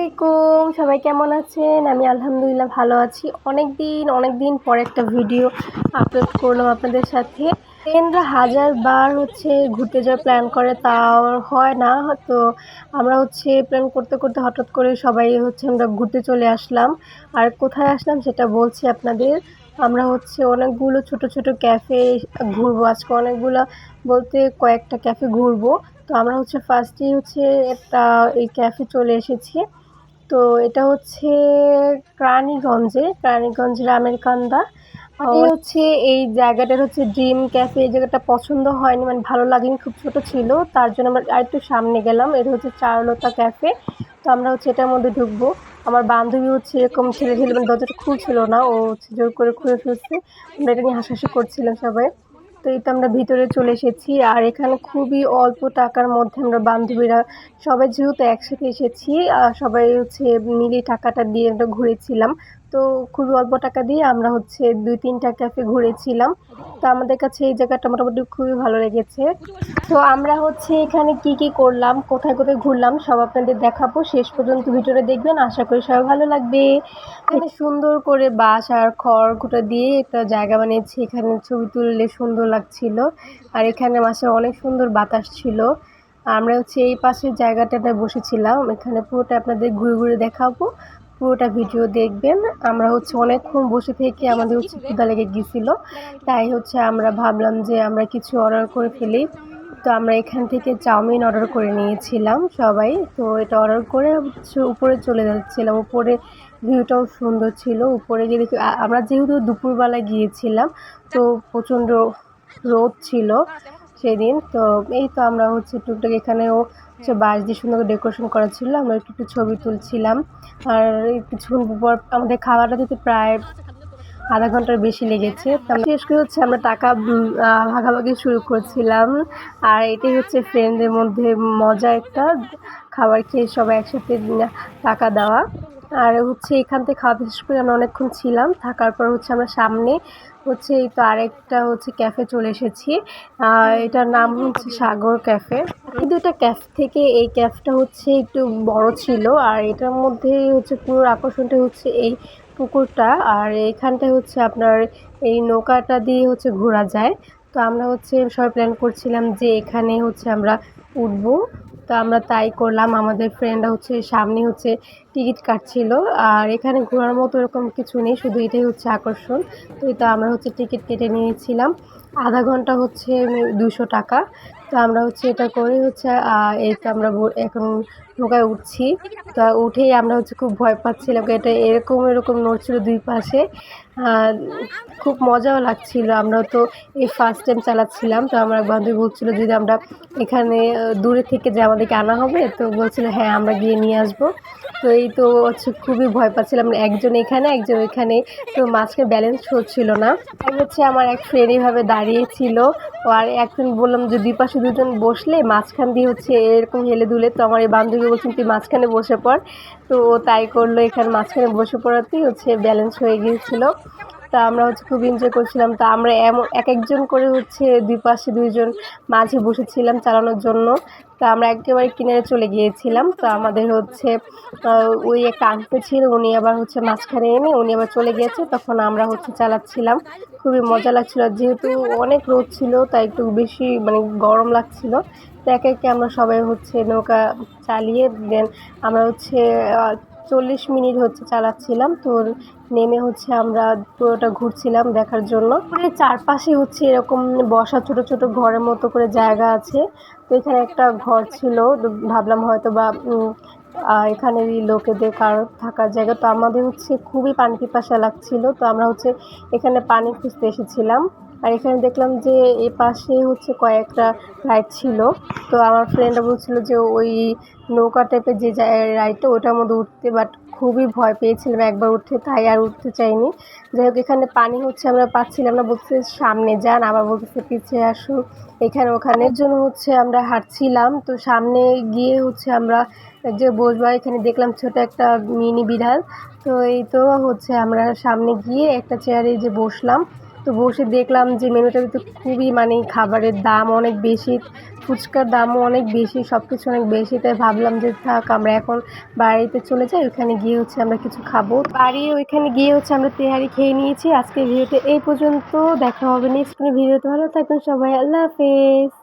আলাইকুম, সবাই কেমন আছেন? আমি আলহামদুলিল্লাহ ভালো আছি। অনেকদিন পর একটা ভিডিও আপলোড করলাম আপনাদের সাথে। ফ্রেন্ডরা হাজারবার ঘুরতে যাওয়ার প্ল্যান করে, তাও হয় না। তো আমরা প্ল্যান করতে হঠাৎ করে সবাই আমরা ঘুরতে চলে আসলাম। আর কোথায় আসলাম সেটা বলছি আপনাদের। আমরা অনেকগুলো ছোট ক্যাফে ঘুরবো আজকে, অনেকগুলা বলতে কয়েকটা ক্যাফে ঘুরবো। তো আমরা ফার্স্টেই একটা এই ক্যাফে চলে এসেছি। তো এটা কেরানীগঞ্জের আমেরকান্দা। এই জায়গাটার ড্রিম ক্যাফে। এই জায়গাটা পছন্দ হয়নি, মানে ভালো লাগেনি, খুব ছোট ছিল। তার জন্য আমরা আরেকটু সামনে গেলাম। এটা চারুলতা ক্যাফে। তো আমরা এটার মধ্যে ঢুকবো। আমার বান্ধবী এরকম ঠেলে মানে দরজাটা খুলছিল না, ও জোর করে খুলে ফেলছে। আমরা এটা নিয়ে হাসাহাসি করছিলাম সবাই। তো এই তো আমরা ভিতরে চলে এসেছি। আর এখানে খুবই অল্প টাকার মধ্যে আমরা বান্ধবীরা সবাই যেহেতু একসাথে এসেছি, সবাই মিলিয়ে টাকাটা দিয়ে আমরা ঘুরেছিলাম। তো খুবই অল্প টাকা দিয়ে আমরা 2-3টা ক্যাফে ঘুরেছিলাম। তো আমাদের কাছে এই জায়গাটা মোটামুটি খুবই ভালো লেগেছে। তো আমরা এখানে কি করলাম, কোথায় ঘুরলাম সব আপনাদের দেখাবো। শেষ পর্যন্ত ভিডিওটা দেখবেন, আশা করি সবাই ভালো লাগবে। এখানে সুন্দর করে বাঁশ আর খড়কুটো দিয়ে একটা জায়গা বানিয়েছি, এখানে ছবি তুললে সুন্দর লাগছিল। আর এখানে মাসে অনেক সুন্দর বাতাস ছিল। আমরা এই পাশের জায়গাটাতে বসেছিলাম। এখানে পুরোটা আপনাদের ঘুরে দেখাবো, পুরোটা ভিডিও দেখবেন। আমরা অনেকক্ষণ বসে থেকে আমাদের ক্ষুধা লেগে গিয়েছিল, তাই আমরা ভাবলাম যে আমরা কিছু অর্ডার করে ফেলি। তো আমরা এখান থেকে চাউমিন অর্ডার করে নিয়েছিলাম সবাই। তো এটা অর্ডার করে উপরে চলে যাচ্ছিলাম। উপরে ভিউটাও সুন্দর ছিল। উপরে গিয়ে দেখি আমরা যেহেতু দুপুরবেলা গিয়েছিলাম, তো প্রচণ্ড রোদ ছিল সেদিন। তো এই তো আমরা টুকটাক এখানেও বাঁশ দিয়ে সুন্দর করে ডেকোরেশন করা ছিল, আমরা একটু ছবি তুলছিলাম। আর কিছুক্ষণ পর আমাদের খাওয়াটা দিতে প্রায় আধা ঘন্টার বেশি লেগেছে। শেষ করে আমরা টাকা ভাগাভাগি শুরু করছিলাম। আর এটাই ফ্রেন্ডদের মধ্যে মজা, একটা খাবার খেয়ে সবাই একসাথে টাকা দেওয়া। আর এখান থেকে খাওয়া শেষ করে আমরা অনেকক্ষণ ছিলাম, থাকার পর আমরা সামনে এই তো আরেকটা ক্যাফে চলে এসেছি। এটার নাম সাগর ক্যাফে। এই দুইটা ক্যাফে থেকে এই ক্যাফটা একটু বড় ছিল। আর এটার মধ্যে পুরো আকর্ষণটা এই পুকুরটা। আর এইখানটায় আপনার এই নৌকাটা দিয়ে ঘোরা যায়। তো আমরা সবাই প্ল্যান করছিলাম যে এখানে আমরা উঠবো। তো আমরা তাই করলাম। আমাদের ফ্রেন্ডরা সামনে টিকিট কাটছিল। আর এখানে ঘোরার মতো এরকম কিছু নেই, শুধু এটাই আকর্ষণ। তো এটা আমরা টিকিট কেটে নিয়েছিলাম। আধা ঘন্টা 200 টাকা। তো আমরা এটা করে এই তো আমরা এখন নৌকায় উঠছি। তো উঠেই আমরা খুব ভয় পাচ্ছিলাম, এটা এরকম নড়ছিল দুই পাশে। খুব মজাও লাগছিল। আমরা তো এই ফার্স্ট টাইম চালাচ্ছিলাম। তো আমার বান্ধবী বলছিল যদি আমরা এখানে দূরে থেকে যে আমাদেরকে আনা হবে, তো বলছিল হ্যাঁ আমরা গিয়ে নিয়ে আসবো। তো এই তো খুবই ভয় পাচ্ছিলাম, একজন এখানে একজন ওইখানে। তো মাঝখানে ব্যালেন্স হচ্ছিল না। আমার এক ফ্রেন্ড এইভাবে দাঁড়িয়েছিল। আর একজন বললাম যে দুই পাশে দুজন বসলে মাঝখান দিয়ে এরকম হেলে দুলে। তো আমার এই বান্ধবী বলছেন তুই মাঝখানে বসে পড়। তো ও তাই করলো, এখানে মাঝখানে বসে পড়াতেই ব্যালেন্স হয়ে গিয়েছিল। তা আমরা খুব এনজয় করছিলাম। তা আমরা একজন করে দুই পাশে দুইজন মাঝে বসেছিলাম চালানোর জন্য। তো আমরা একেবারে কিনারে চলে গিয়েছিলাম। তো আমাদের ওই একটা আঙ্কেল ছিল, উনি আবার মাঝখানে এনে উনি আবার চলে গিয়েছে, তখন আমরা চালাচ্ছিলাম। খুবই মজা লাগছিল। যেহেতু অনেক রোদ ছিল, তাই একটু বেশি মানে গরম লাগছিল। তো একে একে আমরা সবাই নৌকা চালিয়ে দেন আমরা 40 মিনিট চালাচ্ছিলাম। তো নেমে আমরা পুরোটা ঘুরছিলাম দেখার জন্য। চারপাশে এরকম বসা ছোট ছোট ঘরের মতো করে জায়গা আছে। তো এখানে একটা ঘর ছিল, ভাবলাম হয়তো বা এখানে লোকেদের কারো থাকার জায়গা। তো আমাদের খুবই পানি পিপাসা লাগছিল। তো আমরা এখানে পানি খুঁজতে এসেছিলাম। আর এখানে দেখলাম যে এই পাশে কয়েকটা রাইড ছিল। তো আমার ফ্রেন্ডরা বলছিল যে ওই নৌকা টাইপের যে রাইডটা, ওটার মধ্যে উঠতে, বাট খুবই ভয় পেয়েছিলাম একবার উঠতে, তাই আর উঠতে চাইনি। যাই হোক, এখানে পানি আমরা পাচ্ছিলাম না, বলছে সামনে যান, আবার বলতেছে পিছিয়ে আসুন, এখানে ওখানের জন্য আমরা হাঁটছিলাম। তো সামনে গিয়ে আমরা যে বসবার এখানে দেখলাম ছোট একটা মিনি বিড়াল। তো এই তো আমরা সামনে গিয়ে একটা চেয়ারে যে বসলাম। তো বসে দেখলাম যে মেনুটাতে তো খুবই মানে খাবারের দাম অনেক বেশি, ফুচকার দামও অনেক বেশি, সবকিছু অনেক বেশি। তাই ভাবলাম যে থাক আমরা এখন বাড়িতে চলে যাই, ওইখানে গিয়ে হচ্ছে আমরা কিছু খাবো। ওইখানে গিয়ে হচ্ছে আমরা তেহারি খেয়ে নিয়েছি। আজকের ভিডিওটা এই পর্যন্ত। দেখা হবে নেক্সট কোনো ভিডিওতে। ভালো থাকবেন সবাই। আল্লাহ হাফেজ।